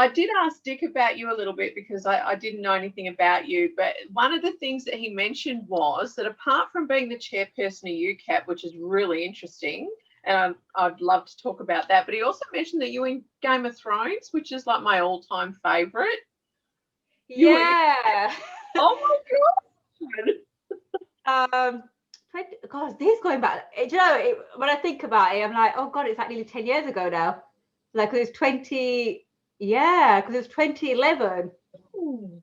I did ask Dick about you a little bit because I didn't know anything about you. But one of the things that he mentioned was that apart from being the chairperson of UKAP, which is really interesting, and I'd love to talk about that, but he also mentioned that you were in Game of Thrones, which is like my all-time favourite. Yeah. Oh my God, this going back. Do you know, when I think about it, I'm like, oh God, it's like nearly 10 years ago now. Like it was 2011. Ooh.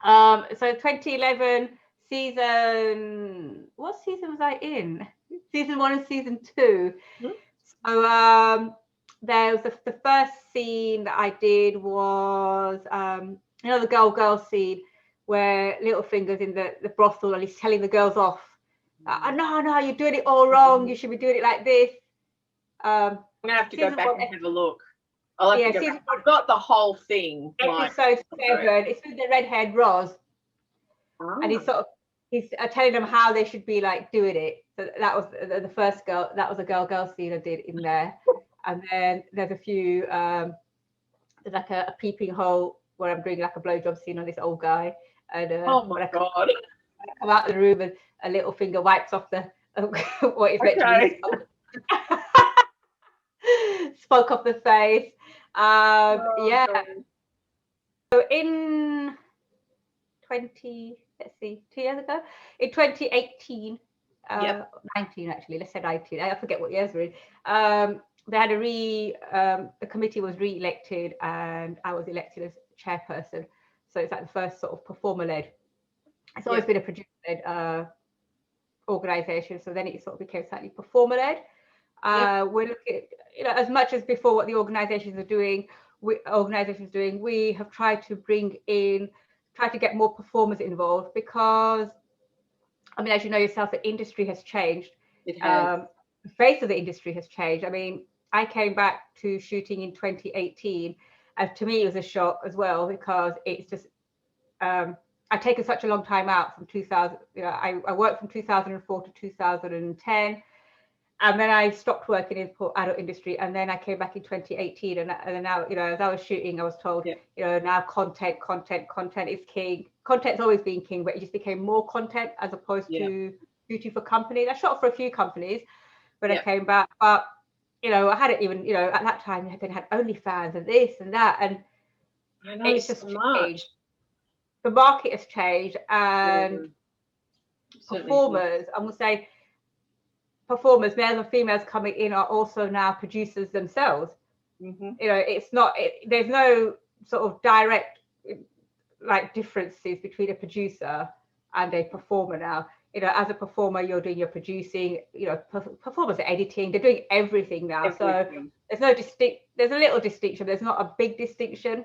So 2011 season. What season was I in? Season 1 and season 2. Hmm? So there was the first scene that I did was the girl scene where Littlefinger's in the brothel and he's telling the girls off. No, you're doing it all wrong. You should be doing it like this. I'm gonna have to go back and have a look. I'll have to go back. I've got the whole thing. Episode 7. It's with the red-haired Roz, and he's telling them how they should be like doing it. So that was the first girl. That was a girl scene I did in there, and then there's a few. There's like a peeping hole where I'm doing like a blowjob scene on this old guy, and oh my God! I come out of the room and a Littlefinger wipes off the what is meant to be. Spoke off the face. Yeah. God. So in 2 years ago, in 2018, 19 actually, let's say 19. I forget what years we're in. They had the committee was re-elected, and I was elected as chairperson. So it's like the first sort of performer-led. It's always been a producer-led organisation. So then it sort of became slightly performer-led. We're looking, as much as before what the organisations are doing, we have tried to get more performers involved because, I mean, as you know yourself, the industry has changed. It has. The face of the industry has changed. I mean, I came back to shooting in 2018, and to me it was a shock as well because it's just I've taken such a long time out from 2000. I worked from 2004 to 2010. And then I stopped working in the adult industry, and then I came back in 2018. And then now, as I was shooting, I was told, now content is king. Content's always been king, but it just became more content as opposed to shooting for companies. I shot for a few companies when I came back, but I hadn't even, at that time, they had Onlyfans and this and that, and I know it's just changed. The market has changed, and performers, I will say. Performers, males and females coming in, are also now producers themselves. Mm-hmm. It's not. There's no sort of direct like differences between a producer and a performer now. As a performer, you're doing your producing. Performers are editing. They're doing everything now. So there's no There's a little distinction. There's not a big distinction.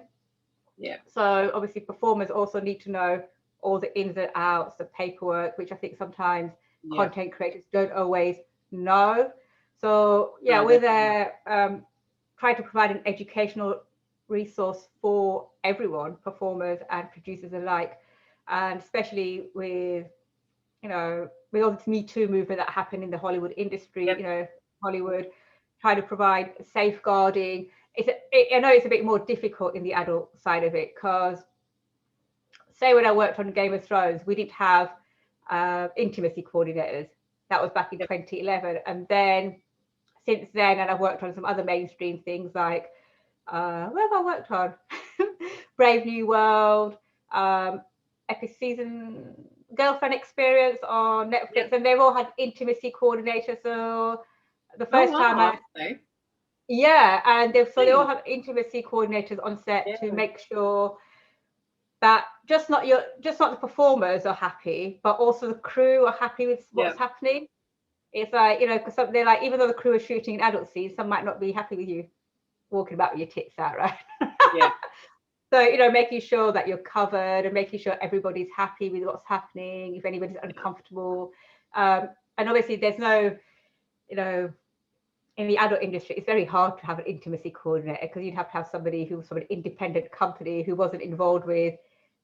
Yeah. So obviously, performers also need to know all the ins and outs, the paperwork, which I think sometimes content creators don't always know. So we're there trying to provide an educational resource for everyone, performers and producers alike, and especially with all this Me Too movement that happened in the Hollywood industry. Hollywood trying to provide safeguarding. I know it's a bit more difficult in the adult side of it because, say, when I worked on Game of Thrones, we didn't have intimacy coordinators. That was back in 2011, and then since then, and I've worked on some other mainstream things like where have I worked on? Brave New World, Epic Season Girlfriend Experience on Netflix, and they've all had intimacy coordinators. So the first time and they all have intimacy coordinators on set to make sure that just not the performers are happy, but also the crew are happy with what's happening. It's like, because they're like, even though the crew are shooting in adult scenes, some might not be happy with you walking about with your tits out, right? Yeah. So, making sure that you're covered and making sure everybody's happy with what's happening, if anybody's uncomfortable. And obviously there's no, in the adult industry, it's very hard to have an intimacy coordinator because you'd have to have somebody who was from an independent company who wasn't involved with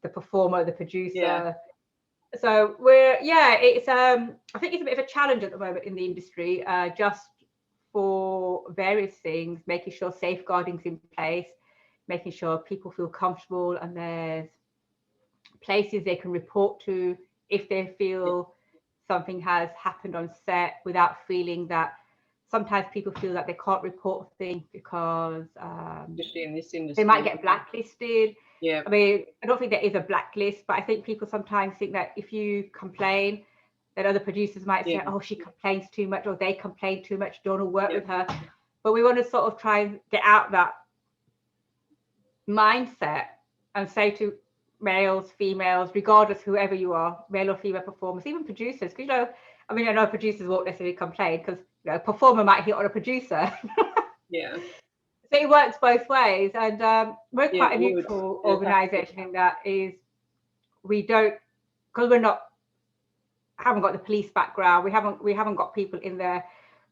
the performer, the producer. So it's I think it's a bit of a challenge at the moment in the industry, just for various things, making sure safeguarding's in place, making sure people feel comfortable and there's places they can report to if they feel something has happened on set, without feeling that sometimes people feel that they can't report things because especially in this industry, they might get blacklisted. Yeah. I mean, I don't think there is a blacklist, but I think people sometimes think that if you complain, that other producers might say, oh, she complains too much, or they complain too much, don't want to work with her. But we want to sort of try and get out that mindset and say to males, females, regardless, whoever you are, male or female performers, even producers, because, you know, I mean, I know producers won't necessarily complain because, you know, a performer might hit on a producer. Yeah. So it works both ways. And we're quite a neutral organisation in that is we don't, because haven't got the police background, we haven't got people in there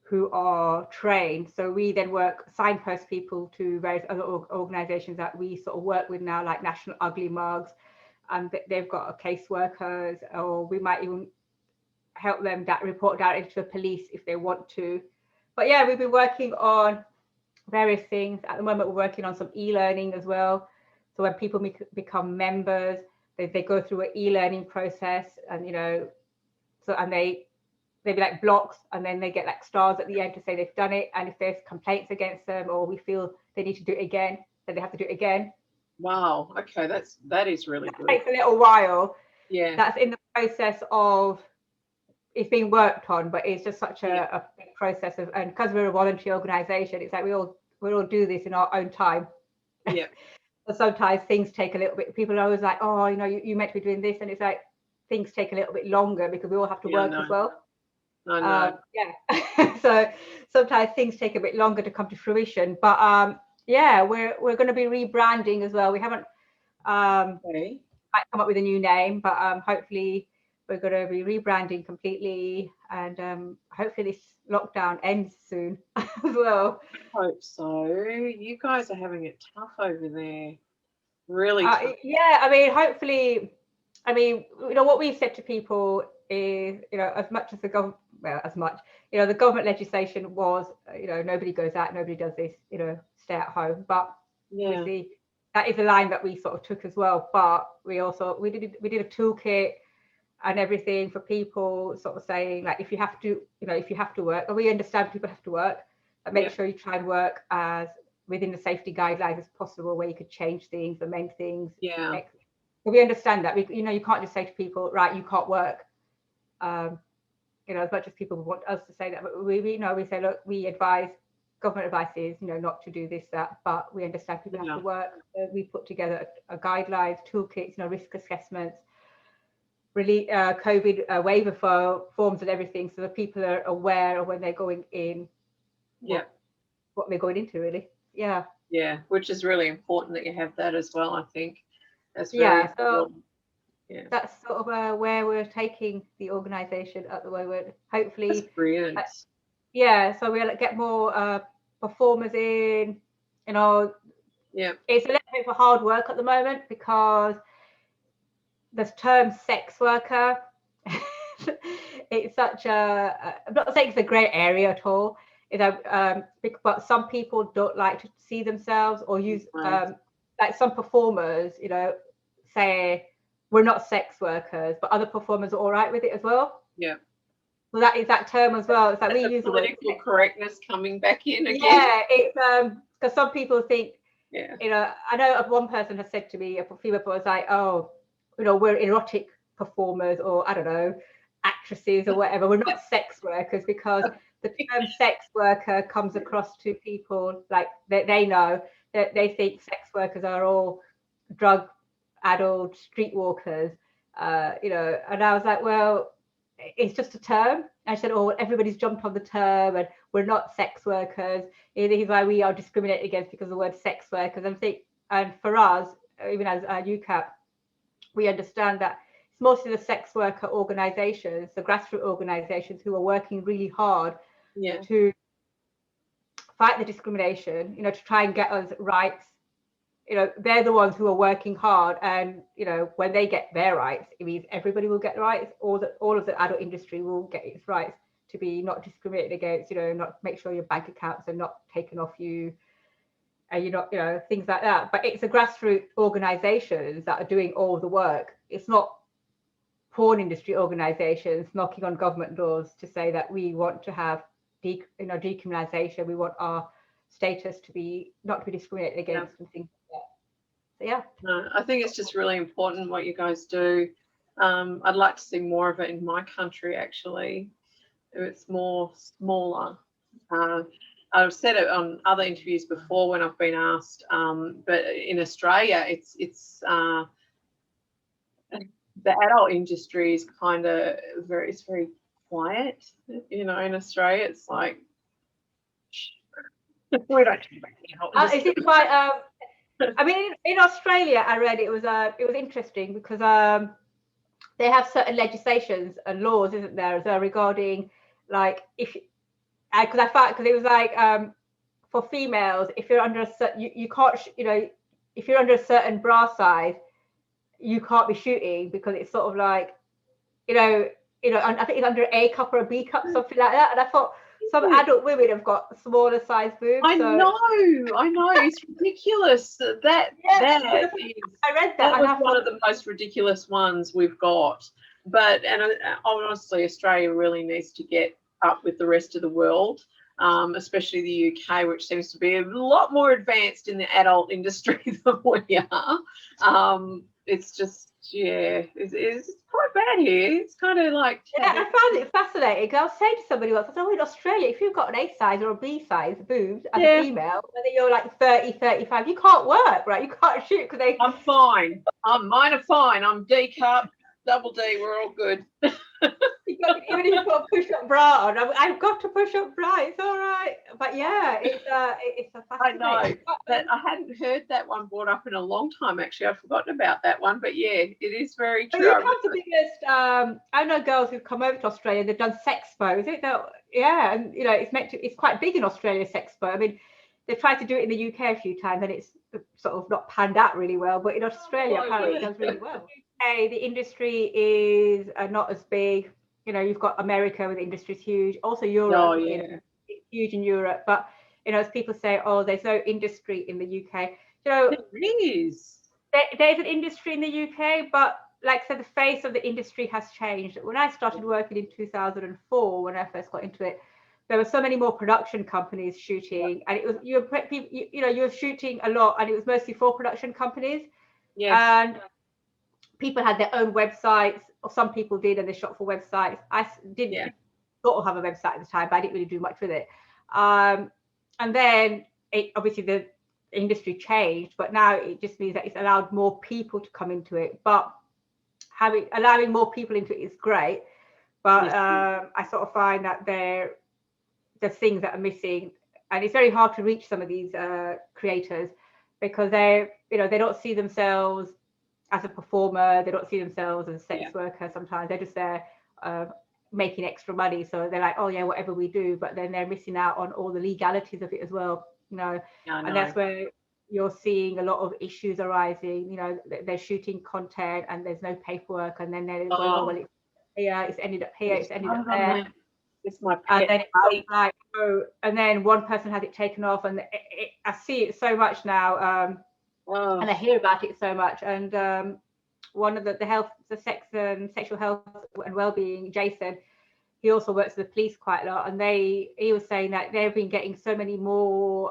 who are trained. So we then signpost people to various other organisations that we sort of work with now, like National Ugly Mugs, and they've got caseworkers, or we might even help them report directly to the police if they want to. But yeah, we've been working on various things. At the moment, we're working on some e-learning as well. So when people become members, they go through an e-learning process, and, you know, so, and they be like blocks, and then they get like stars at the end to say they've done it. And if there's complaints against them, or we feel they need to do it again, then they have to do it again. Wow. Okay, that is really good. It takes a little while. Yeah. That's in the process of, it's being worked on, but it's just such a big process of, and because we're a voluntary organisation, it's like we all do this in our own time. Yeah. So sometimes things take a little bit. People are always like, oh, you know, you meant to be doing this, and it's like things take a little bit longer because we all have to work as well. I know. Yeah. So sometimes things take a bit longer to come to fruition. But yeah, we're going to be rebranding as well. We haven't might come up with a new name, but hopefully we're going to be rebranding completely, and hopefully this lockdown ends soon as well. I hope so. You guys are having it tough over there. Really tough. Yeah, I mean, hopefully, I mean, you know, what we've said to people is, you know, as much as the government, well, as much, you know, the government legislation was, you know, nobody goes out, nobody does this, you know, stay at home. But obviously, that is a line that we sort of took as well. But we also, we did a toolkit and everything for people, sort of saying, like, if you have to, you know, if you have to work, and we understand people have to work, but make sure you try and work as within the safety guidelines as possible, where you could change things, amend things. Yeah. But we understand that, you know, you can't just say to people, right, you can't work. You know, as much as people want us to say that, but we know, we say, look, we advise, government advice is, you know, not to do this, that, but we understand people have to work. We put together a guidelines, toolkits, you know, risk assessments, really COVID waiver forms and everything, so that people are aware of when they're going in, what they're going into, really. Yeah, which is really important that you have that as well. I think that's very important. That's sort of where we're taking the organisation at the moment. Hopefully, that's brilliant. So we'll get more performers in. You know, it's a little bit of hard work at the moment because the term sex worker, it's such I'm not saying it's a grey area at all, you know, but some people don't like to see themselves or use like some performers, you know, say we're not sex workers, but other performers are all right with it as well. Yeah. So that is that term as well. It's like we use the word political correctness coming back in again. Yeah, it's because some people think, you know, I know one person has said to me, a female was like, oh, you know, we're erotic performers, or I don't know, actresses or whatever. We're not sex workers, because the term sex worker comes across to people like they know that they think sex workers are all drug adult streetwalkers, you know. And I was like, well, it's just a term. I said, oh, everybody's jumped on the term and we're not sex workers. This is why we are discriminated against, because of the word sex workers. And for us, even as UCAP, we understand that it's mostly the sex worker organisations, the grassroots organisations, who are working really hard to fight the discrimination, you know, to try and get us rights. You know, they're the ones who are working hard, and, you know, when they get their rights, it means everybody will get rights. All of the adult industry will get its rights to be not discriminated against, you know, not make sure your bank accounts are not taken off you, and things like that. But it's the grassroots organisations that are doing all the work. It's not porn industry organisations knocking on government doors to say that we want to have decriminalisation. We want our status to be not to be discriminated against and things like that. So yeah. No, I think it's just really important what you guys do. I'd like to see more of it in my country, actually. It's more smaller. I've said it on other interviews before when I've been asked, but in Australia, it's the adult industry is kind of very quiet. In Australia, it's like we don't. Is it quite? I mean, in Australia, I read it was interesting because they have certain legislations and laws, isn't there, regarding like because it was like for females, if you're under a certain, you can't, if you're under a certain bra size, you can't be shooting because it's sort of like, I think it's under an A cup or a B cup, something like that. And I thought some adult women have got smaller size boobs. I know, it's ridiculous. I read that. That was one of the most ridiculous ones we've got. But honestly, Australia really needs to get up with the rest of the world, especially the UK, which seems to be a lot more advanced in the adult industry than we are. It's just, it's quite bad here. It's kind of like... Yeah, I found it fascinating. I was saying to somebody once, I thought, in Australia, if you've got an A size or a B size boobs as a female, whether you're like 30, 35, you can't work, right? You can't shoot because they... I'm fine. Mine are fine. I'm D cup, double D, we're all good. Even if you've got a push-up bra on, I've got to push up bra. It's all right, but yeah, it's a fascinating. I know, but I hadn't heard that one brought up in a long time. Actually, I'd forgotten about that one. But yeah, it is very true. I know girls who've come over to Australia. They've done Sexpo, is it? Yeah, and it's quite big in Australia. Sexpo. I mean, they've tried to do it in the UK a few times, and it's sort of not panned out really well. But in Australia, apparently, it does really well. The industry is not as big. You've got America where the industry is huge. Also Europe, it's huge in Europe. But as people say, there's no industry in the UK. There is. There's an industry in the UK, but like I said, the face of the industry has changed. When I started working in 2004, when I first got into it, there were so many more production companies shooting, and it was you were shooting a lot, and it was mostly for production companies. Yes. And people had their own websites, or some people did, and they shot for websites. I didn't sort of have a website at the time, but I didn't really do much with it. And then obviously the industry changed, but now it just means that it's allowed more people to come into it. But allowing more people into it is great, but I sort of find that there's things that are missing, and it's very hard to reach some of these creators because they don't see themselves as a performer, they don't see themselves as a sex worker. Sometimes they're just there making extra money, so they're like, oh yeah, whatever we do, but then they're missing out on all the legalities of it as well, and that's where you're seeing a lot of issues arising. They're shooting content and there's no paperwork, and then they're going, well, it's here, it's ended up here, it's ended up there. It's my and then it's like, and then one person has it taken off, and I see it so much now. And I hear about it so much. And one of the sex and sexual health and well-being, Jason, he also works with the police quite a lot, and he was saying that they've been getting so many more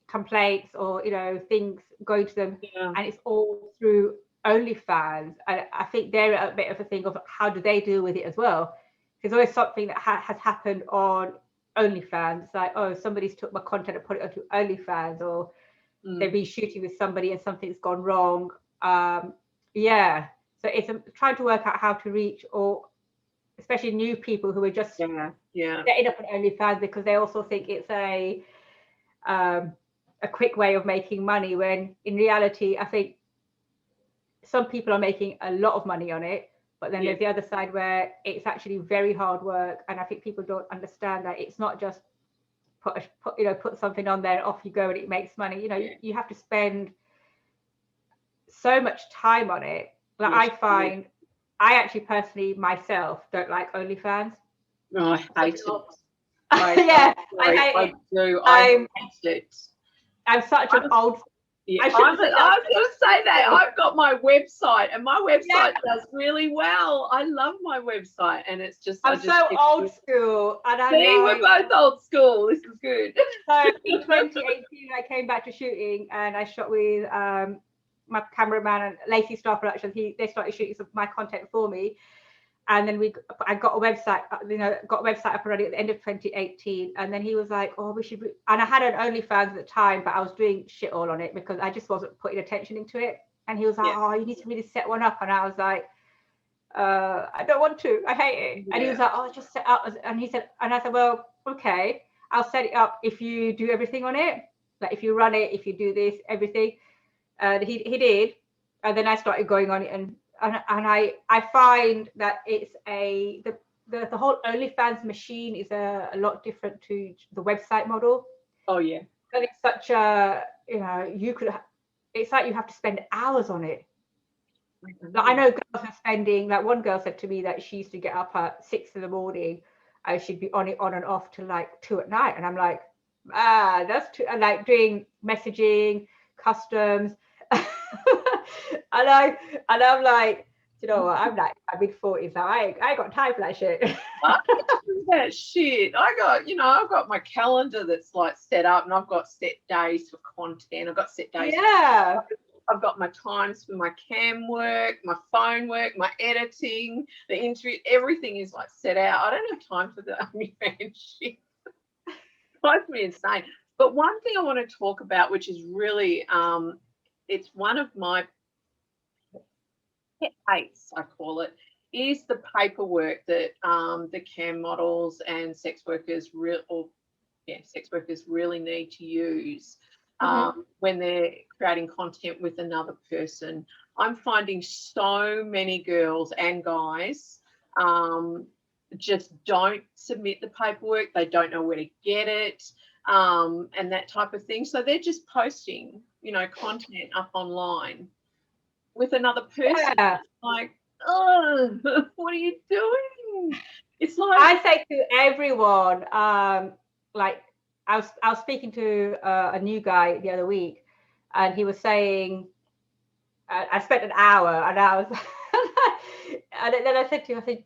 complaints or things going to them, and it's all through OnlyFans. And I think they're a bit of a thing of how do they deal with it as well. There's always something that has happened on OnlyFans. It's like, somebody's took my content and put it onto OnlyFans, or they've been shooting with somebody and something's gone wrong. So it's trying to work out how to reach, or especially new people who are just setting up on OnlyFans because they also think it's a quick way of making money, when in reality, I think some people are making a lot of money on it, but then there's the other side where it's actually very hard work, and I think people don't understand that it's not just put something on there, off you go, and it makes money. You have to spend so much time on it. Like I find, I actually personally myself don't like OnlyFans. No, I hate it. I hate it. I'm such an old. Yeah, I was going to say that. I've got my website, and my website does really well. I love my website, and it's just. I'm so old school, and we're both old school. This is good. So in 2018, I came back to shooting, and I shot with my cameraman and Lacey Star Productions. They started shooting some of my content for me, and then I got a website, got a website up and running at the end of 2018. And then he was like, "Oh, we should." And I had an OnlyFans at the time, but I was doing shit all on it because I just wasn't putting attention into it. And he was like, "Oh, you need to really set one up." And I was like, "I don't want to. I hate it." And he was like, "Oh, just set up." And he said, and I said, "Well, okay, I'll set it up if you do everything on it. Like if you run it, if you do this, everything." And he did. And then I started going on it, and I find that it's the whole OnlyFans machine is a lot different to the website model. Oh yeah. And it's such a, it's like you have to spend hours on it. Like I know girls are spending, like one girl said to me that she used to get up at 6 a.m. and she'd be on it on and off till like 2 p.m. And I'm like, that's too, and like doing messaging, customs. and I'm like, you know what? I'm like my mid-40s now. I ain't got time for that shit. That shit. I've got my calendar that's like set up, and I've got set days for content. I've got set days. Yeah. I've got my times for my cam work, my phone work, my editing, the interview. Everything is like set out. I don't have time for the OnlyFans shit. Drives me insane. But one thing I want to talk about, which is really, it's one of my pet hates, I call it, is the paperwork that the cam models and sex workers really need to use when they're creating content with another person. I'm finding so many girls and guys just don't submit the paperwork. They don't know where to get it, and that type of thing. So they're just posting, content up online with another person. Yeah. Like, oh, what are you doing? It's like I say to everyone, like I was speaking to a new guy the other week, and he was saying, I spent an hour, and I was, and then I said to him,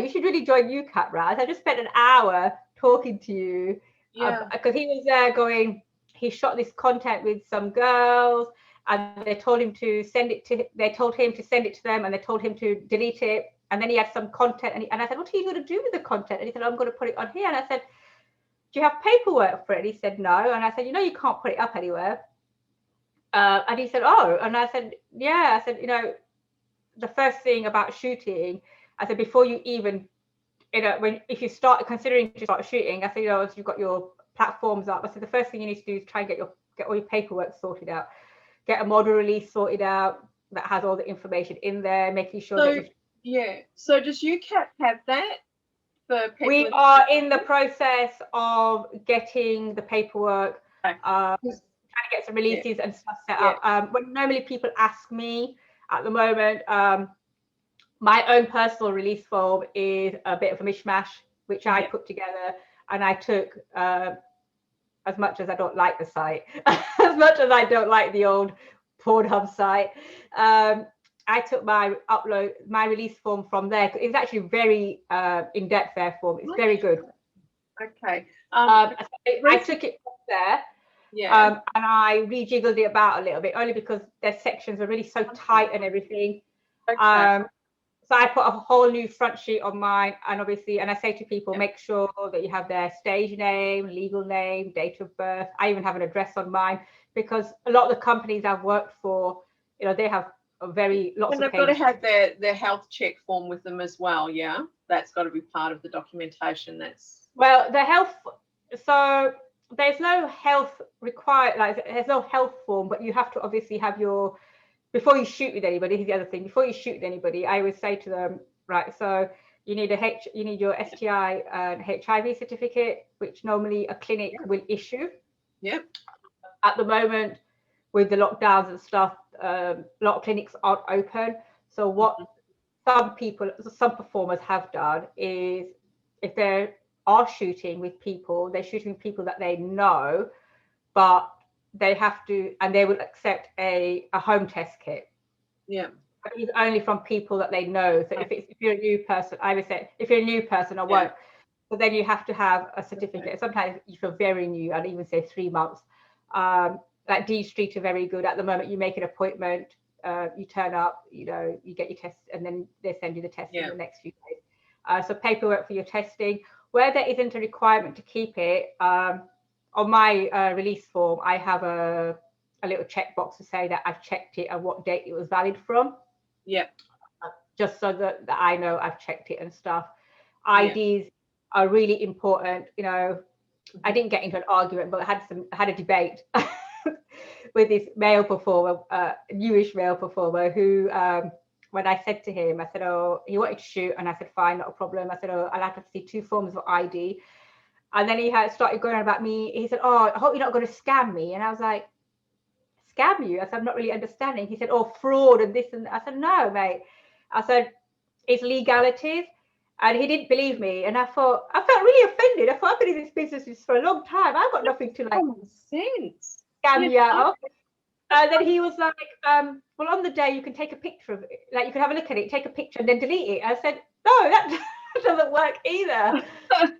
you should really join Ucap, right? I just spent an hour talking to you, because he was there going, he shot this content with some girls, and they told him to send it to. They told him to send it to them, and they told him to delete it. And then he had some content, and I said, "What are you going to do with the content?" And he said, "I'm going to put it on here." And I said, "Do you have paperwork for it?" And he said, "No." And I said, "You can't put it up anywhere." And he said, "Oh." And I said, "Yeah." I said, the first thing about shooting, I said, before you even, if you start considering to start shooting, I said, as you've got your platforms up, I said, the first thing you need to do is try and get all your paperwork sorted out. Get a model release sorted out that has all the information in there, making sure that So does UCAP have that for people? We are in the process of getting the paperwork, trying to get some releases and stuff set up. When normally people ask me at the moment, my own personal release form is a bit of a mishmash, which I put together, and I took, as much as I don't like the site, as much as I don't like the old Pornhub site, I took my release form from there. It's actually very in-depth there form. It's very good. Okay. I took it from there. Yeah. And I rejiggled it about a little bit, only because their sections are really so tight and everything. Okay. So I put a whole new front sheet on mine, and obviously, and I say to people, make sure that you have their stage name, legal name, date of birth. I even have an address on mine, because a lot of the companies I've worked for, they have lots of pages. And they've got to have their health check form with them as well. Yeah, that's got to be part of the documentation. Well, the health. So there's no health required. Like there's no health form, but you have to obviously have your. Before you shoot with anybody, here's the other thing. Before you shoot with anybody, I always say to them, right, so you need your STI and HIV certificate, which normally a clinic will issue. Yep. At the moment, with the lockdowns and stuff, a lot of clinics aren't open. So what some performers have done is, if they are shooting with people, they're shooting with people that they know, but they have to, and they will accept a home test kit. Yeah. But it's only from people that they know. So if you're a new person, I would say if you're a new person, I won't. But then you have to have a certificate. Okay. Sometimes if you're very new, I'd even say 3 months. Like D Street are very good. At the moment, you make an appointment, you turn up, you know, you get your test, and then they send you the test in the next few days. So paperwork for your testing. Where there isn't a requirement to keep it, on my release form, I have a little checkbox to say that I've checked it and what date it was valid from. Yeah. Just so that I know I've checked it and stuff. IDs are really important. You know, I didn't get into an argument, but I had a debate with this male performer, newish male performer, who when I said to him, I said, oh, he wanted to shoot, and I said, fine, not a problem. I said, oh, I'll have to see 2 forms of ID. And then he had started going on about me. He said, oh, I hope you're not going to scam me. And I was like, scam you? I said, I'm not really understanding. He said, oh, fraud and this and that. I said, no, mate. I said, it's legalities. And he didn't believe me. And I felt really offended. I thought, I've been in this business for a long time. I've got nothing to like scam you out of. And then he was like, well, on the day you can take a picture of it. Like you can have a look at it, take a picture and then delete it. I said, no, that doesn't work either. And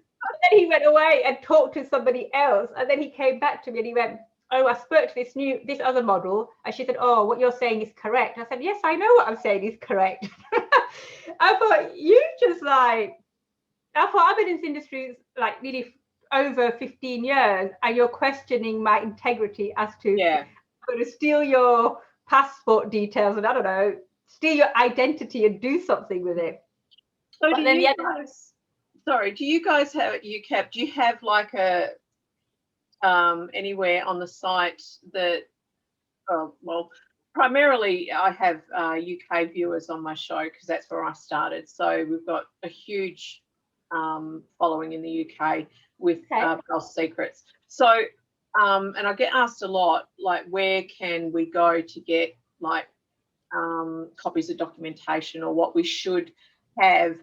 then he went away and talked to somebody else. And then he came back to me and he went, oh, I spoke to this other model. And she said, oh, what you're saying is correct. I said, yes, I know what I'm saying is correct. I thought, I've been in this industry like nearly over 15 years, and you're questioning my integrity as to, I'm going to steal your passport details and I don't know, steal your identity and do something with it. So do you guys have at UKAP, do you have like a anywhere on the site that, primarily I have UK viewers on my show because that's where I started. So we've got a huge following in the UK with Girls Secrets. So, and I get asked a lot, like, where can we go to get like copies of documentation or what we should have?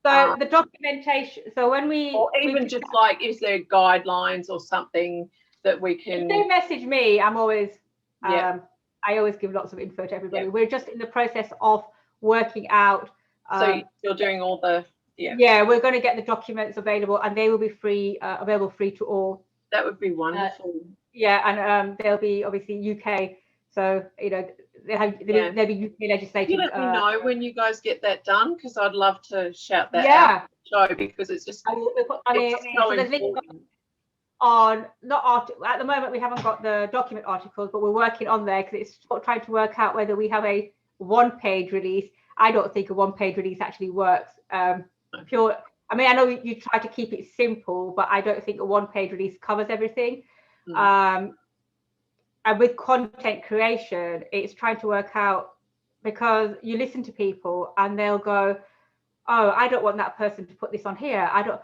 So the documentation, so when or even just like, is there guidelines or something that we can? If they message me, I'm always, I always give lots of info to everybody. We're just in the process of working out. So you're doing all the, we're going to get the documents available and they will be free, available free to all. That would be wonderful. And they'll be obviously UK. So, you know, there'll be UK legislation. Can you let me know when you guys get that done? Because I'd love to shout that out on the show because it's just on at the moment we haven't got the document articles, but we're working on there because it's trying to work out whether we have a 1-page release. I don't think a 1-page release actually works. I mean, I know you try to keep it simple, but I don't think a 1-page release covers everything. And with content creation, it's trying to work out, because you listen to people and they'll go, oh, I don't want that person to put this on here. I don't,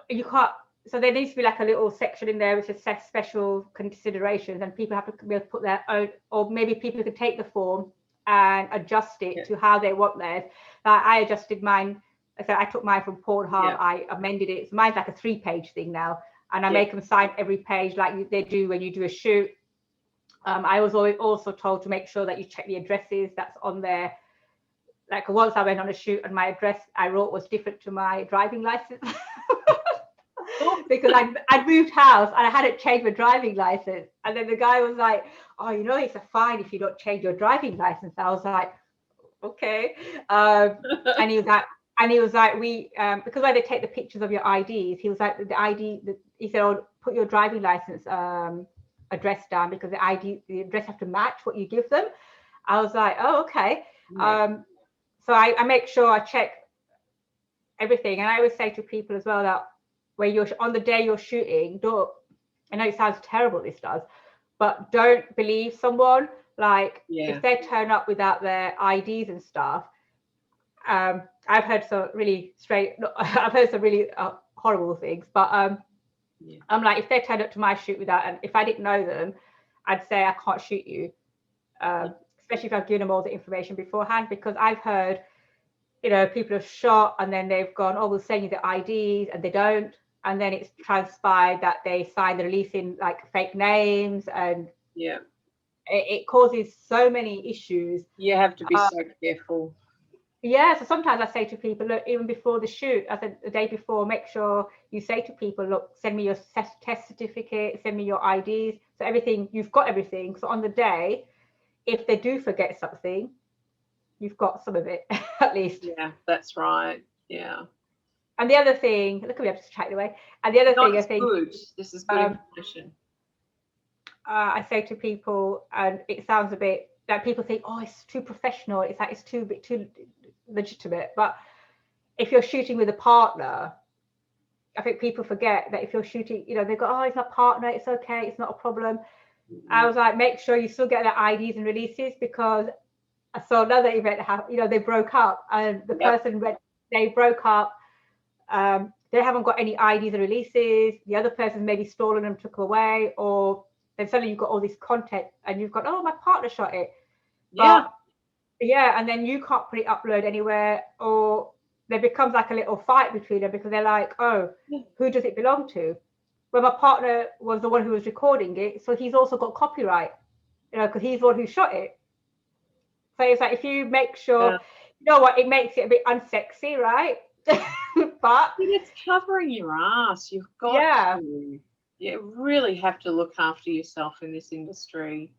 you can't. So there needs to be like a little section in there which is special considerations, and people have to be able to put their own, or maybe people could take the form and adjust it to how they want theirs. Like I adjusted mine. So I took mine from Pornhub. I amended it. So mine's like a 3-page thing now. And I make them sign every page like they do when you do a shoot. I was always also told to make sure that you check the addresses that's on there. Like once I went on a shoot and my address I wrote was different to my driving license. Because I'd moved house and I hadn't changed my driving license. And then the guy was like, oh, you know, it's a fine if you don't change your driving license. I was like, okay. And he was like, we, because when they take the pictures of your IDs, he was like, he said, oh, put your driving license address down because the address have to match what you give them. I was like, oh, okay. So I make sure I check everything. And I always say to people as well that when you're on the day you're shooting, I know it sounds terrible, this does, but don't believe someone. Like if they turn up without their IDs and stuff, I've heard some really horrible things, but I'm like, if they turned up to my shoot without, and if I didn't know them, I'd say I can't shoot you, especially if I've given them all the information beforehand, because I've heard, you know, people have shot and then they've gone, oh, we'll send you the IDs, and they don't. and then it's transpired that they signed the release in like fake names, and it causes so many issues. You have to be so careful. Yeah, so sometimes I say to people, look, even before the shoot, I said the day before, make sure you say to people, look, send me your test certificate, send me your IDs, so everything, you've got everything. So on the day, if they do forget something, you've got some of it at least. Yeah, that's right. Yeah. And the other thing, look at me, I'm just chatting away. And the other thing, I think, good. This is good information. I say to people, and it sounds a bit like people think, oh, it's too professional. It's like it's too legitimate. But if you're shooting with a partner, I think people forget that if you're shooting, you know, they go, oh, it's my partner, it's okay, it's not a problem. I was like, make sure you still get their IDs and releases, because I saw another event happen, you know, they broke up, and the person they broke up, they haven't got any IDs and releases, the other person maybe stolen them, took away, or then suddenly you've got all this content and you've got, oh, my partner shot it. Yeah. But, yeah, and then you can't put it upload anywhere, or there becomes like a little fight between them because they're like, oh, who does it belong to? Well, my partner was the one who was recording it, so he's also got copyright, you know, because he's the one who shot it. So it's like, if you make sure, you know what, it makes it a bit unsexy, right? But it's covering your ass. You've got to. You really have to look after yourself in this industry.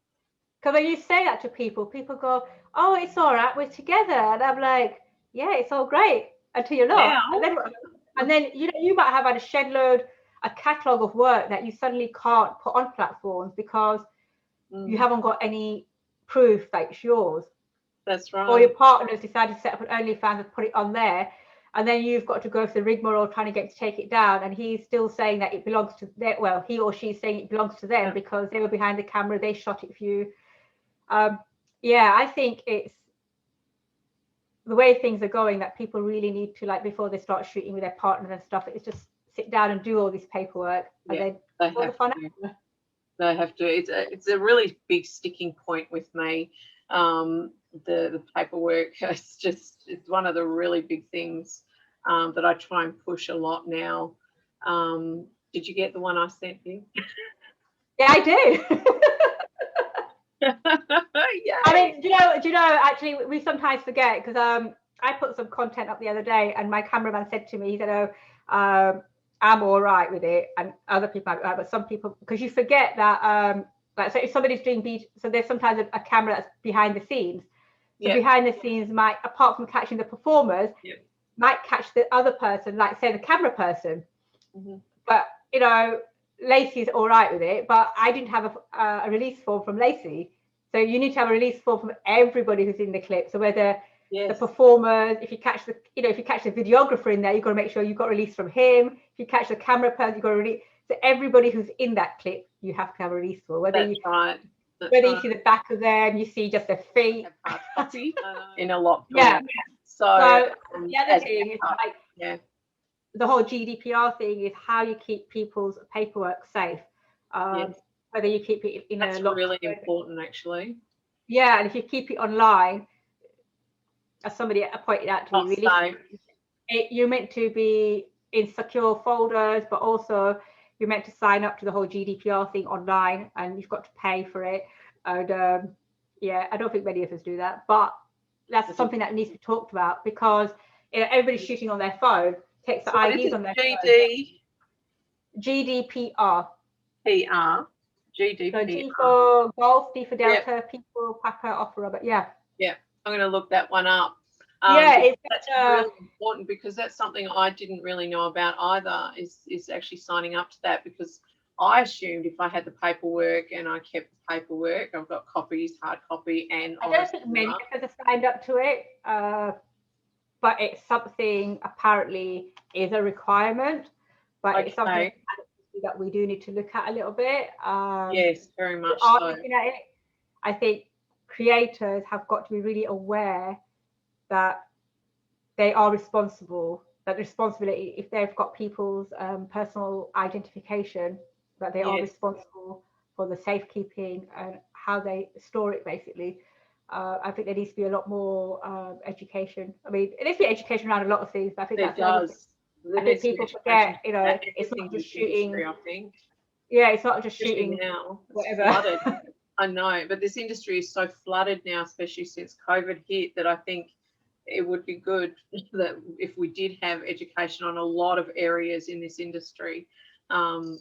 Because when you say that to people, people go, oh, it's all right, we're together. And I'm like, yeah, it's all great until you're not. Yeah. And then you know, you might have had a shed load, a catalogue of work that you suddenly can't put on platforms because you haven't got any proof that it's yours. That's right. Or your partner's decided to set up an Onlyfans and put it on there. And then you've got to go through the rigmarole trying to get to take it down. And he's still saying that it belongs to them. Well, he or she's saying it belongs to them because they were behind the camera. They shot it for you. Yeah, I think it's the way things are going that people really need to, like, before they start shooting with their partners and stuff, it's just sit down and do all this paperwork. And then all the fun out. They have to. It's a really big sticking point with me. The paperwork, it's one of the really big things that I try and push a lot now. Did you get the one I sent you? Yeah, I did. I mean, do you know, actually, we sometimes forget, because I put some content up the other day and my cameraman said to me, he said, oh, I'm all right with it, and other people are, but some people, because you forget that, like, so if somebody's doing so there's sometimes a camera that's behind the scenes. So behind the scenes might, apart from catching the performers, might catch the other person, like say the camera person. But you know, Lacey's all right with it, but I didn't have a release form from Lacey. So you need to have a release form from everybody who's in the clip. So whether the performers, if you catch the, you know, if you catch the videographer in there, you've got to make sure you've got release from him. If you catch the camera person, you've got to release. So everybody who's in that clip, you have to have a release for. Whether you see the back of them, you see just their feet. In a lot. So the other thing is like the whole GDPR thing is how you keep people's paperwork safe. Whether you keep it in that's really important, actually. Yeah, and if you keep it online, as somebody pointed out to me, really, you're meant to be in secure folders, but also you're meant to sign up to the whole GDPR thing online, and you've got to pay for it. And yeah, I don't think many of us do that, but that's something that needs to be talked about, because you know, everybody's shooting on their phone, takes the IDs on their phone. GDPR. PR. GDPR. So G for golf, D for Delta, P for Papa, O for Robert. Yeah. Yeah, I'm going to look that one up. That's really important, because that's something I didn't really know about either, is actually signing up to that, because I assumed if I had the paperwork and I kept the paperwork, I've got copies, hard copy, and I don't think many of us have signed up to it, but it's something apparently is a requirement, but it's something that we do need to look at a little bit. Yes, very much so. Looking at it, I think creators have got to be really aware that they are responsible, that the responsibility, if they've got people's personal identification, that they are responsible for the safekeeping and how they store it, basically. I think there needs to be a lot more education. I mean, there needs to be education around a lot of things, but I think it does. I think people forget, you know, it's not just shooting. I think. Yeah, it's not just shooting now. Whatever. Flooded. I know, but this industry is so flooded now, especially since COVID hit, that I think it would be good that if we did have education on a lot of areas in this industry,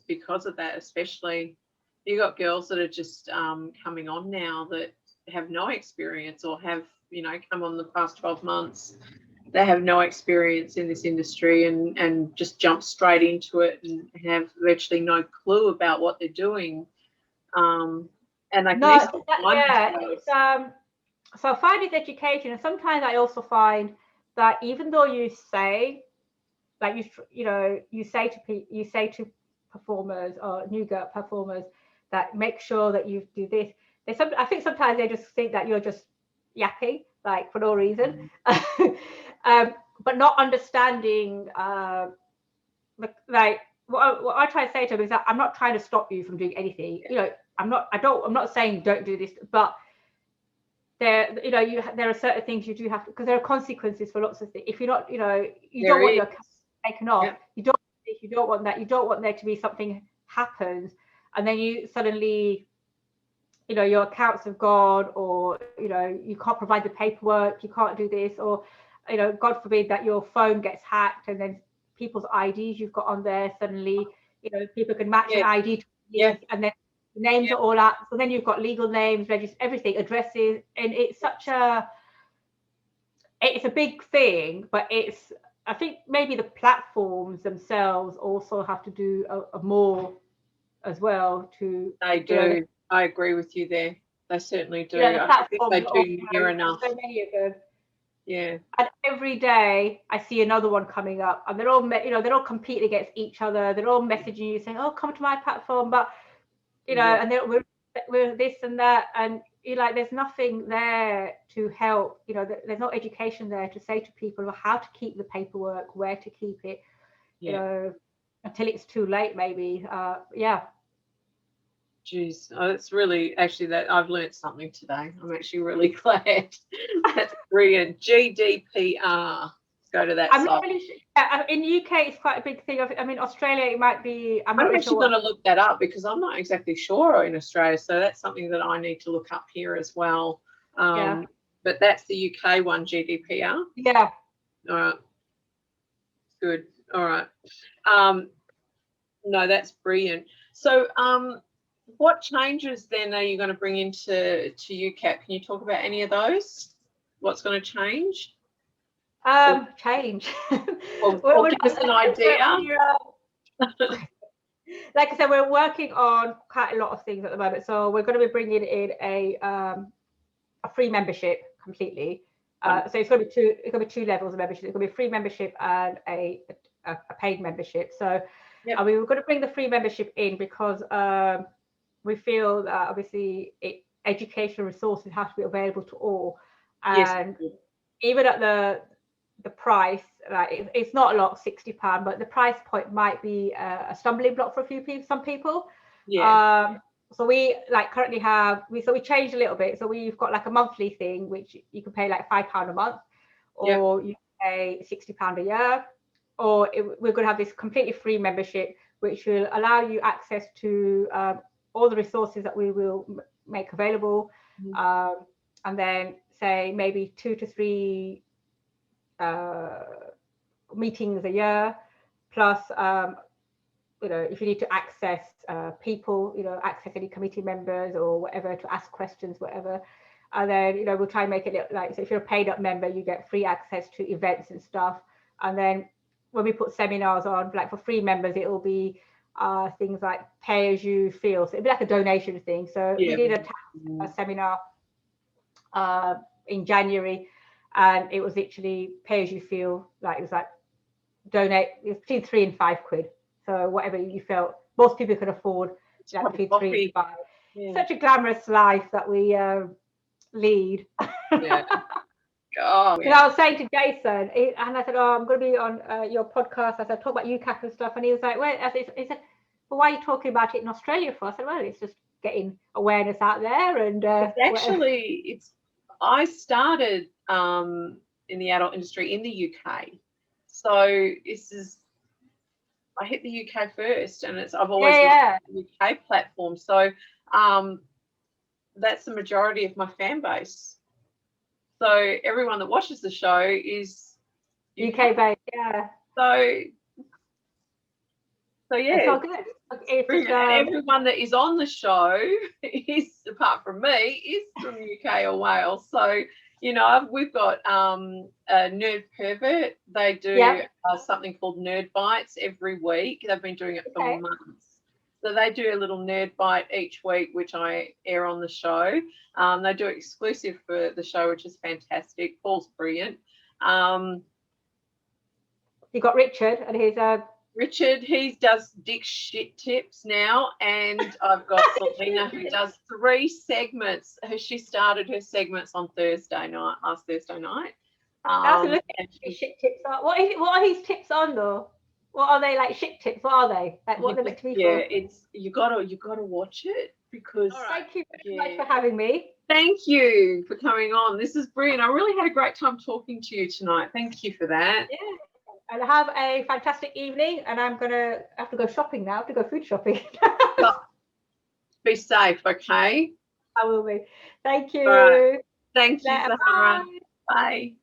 because of that, especially you got girls that are just coming on now that have no experience or have, you know, come on the past 12 months. They have no experience in this industry and just jump straight into it and have virtually no clue about what they're doing. And I No, so I find it's education, and sometimes I also find that even though you say, like you say to performers or new girl performers that make sure that you do this, I think sometimes they just think that you're just yapping, like, for no reason, but not understanding, like what I try to say to them is that I'm not trying to stop you from doing anything. You know, I'm not saying don't do this, but there are certain things you do have to, because there are consequences for lots of things. If you're not, you don't want your account taken off, you don't want that, you don't want there to be something happens, and then you suddenly, your accounts have gone, or you can't provide the paperwork, you can't do this, or God forbid that your phone gets hacked, and then people's IDs you've got on there suddenly, people can match an ID to and then the names are all out. So then you've got legal names, register, everything, addresses, and it's a big thing. But I think maybe the platforms themselves also have to do a more as well to. They do. I agree with you there. They certainly do. Yeah, I think they do near enough. So many of them. Yeah. And every day I see another one coming up, and they're all, they're all competing against each other. They're all messaging you saying, "Oh, come to my platform," but and we're this and that, and there's nothing there to help. There's no education there to say to people how to keep the paperwork, where to keep it. Until it's too late, maybe. Jeez, it's really actually that I've learned something today. I'm actually really glad. That's brilliant. GDPR. Go to that. I'm not really sure. In the UK, it's quite a big thing. I mean, Australia, it might be. I'm actually going to look that up because I'm not exactly sure in Australia. So that's something that I need to look up here as well. But that's the UK one, GDPR. Yeah. All right. Good. All right. No, that's brilliant. So, what changes then are you going to bring into UCAP? Can you talk about any of those? What's going to change? Change. Or give us an idea. Like I said, we're working on quite a lot of things at the moment. So we're going to be bringing in a free membership completely. So it's going to be two levels of membership. It's going to be a free membership and a paid membership. So we're going to bring the free membership in because we feel that obviously educational resources have to be available to all, and even at the price, it's not a lot, £60, but the price point might be a stumbling block for some people. So we currently have we changed a little bit. So we've got like a monthly thing which you can pay like £5 a month, or you pay £60 a year, or we're going to have this completely free membership which will allow you access to all the resources that we will make available, and then say maybe 2 to 3 meetings a year, plus if you need to access people, access any committee members or whatever, to ask questions, whatever. And then we'll try and make it like, so if you're a paid up member, you get free access to events and stuff. And then when we put seminars on, like for free members, it will be things like pay as you feel. So it'd be like a donation thing. So we did a seminar in January, and it was literally pay as you feel. Like it was like donate, it was between £3 and £5. So whatever you felt most people could afford, like between £3 and £5. Such a glamorous life that we lead. Oh, I was saying to Jason, and I said, "Oh, I'm going to be on your podcast." I said, "Talk about UCAP and stuff," and he was like, "Well," he said, "Well, why are you talking about it in Australia for?" I said, "Well, it's just getting awareness out there." And I started in the adult industry in the UK, so this is I hit the UK first, and I've always Yeah. used the UK platform. So that's the majority of my fan base. So everyone that watches the show is UK based, yeah. So yeah. It's all good. It's just, and everyone that is on the show is, apart from me, is from UK or Wales. So, you know, we've got Nerd Pervert. They do something called Nerd Bites every week. They've been doing it for months. So they do a little nerd bite each week, which I air on the show. They do it exclusive for the show, which is fantastic. Paul's brilliant. You've got Richard, and he's Richard, he does dick shit tips now, and I've got Selena who does 3 segments. She started her segments on last Thursday night. Shit tips are. What are his tips on though? What are they, like shit tips? What are they? Like what are they meant to be for? Yeah, it's you gotta watch it because. Thank you very much for having me. Thank you for coming on. This is brilliant. I really had a great time talking to you tonight. Thank you for that. Yeah. And have a fantastic evening. And I'm gonna have to go shopping now. I have to go food shopping. Be safe, okay? I will be. Thank you. Right. Thank you, Sahara. Bye.